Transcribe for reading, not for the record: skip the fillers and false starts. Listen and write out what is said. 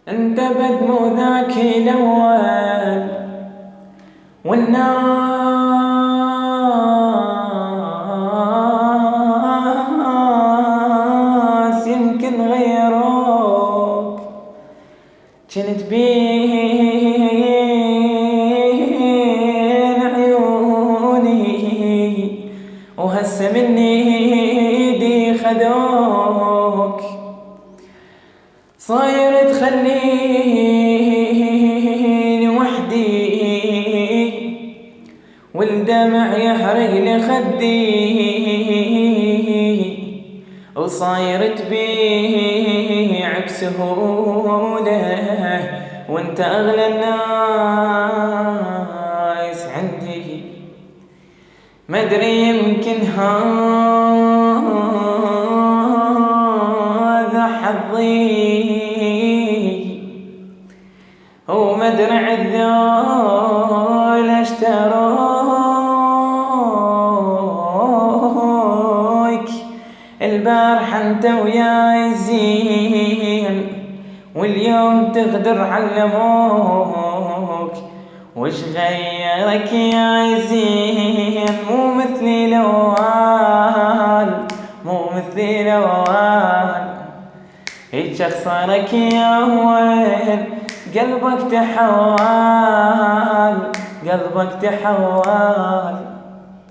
انت بدمو ذاك الاول والناس يمكن غيروك، جنت بين عيوني وهسه مني ايدي خذوك، صاير تخليني وحدي والدمع يحرق لي خدي، وصاير تبيع بسهولة وانت اغلى الناس عندي. مدري يمكن هذا حظي ومدرع الذول اشتروك، البارح انت وياي زين واليوم تغدر علموك، وشغيرك يا زين مو مثلي لوال، مو مثلي لوال، هيج اخسرك يا وين قلبك تحول، قلبك تحول.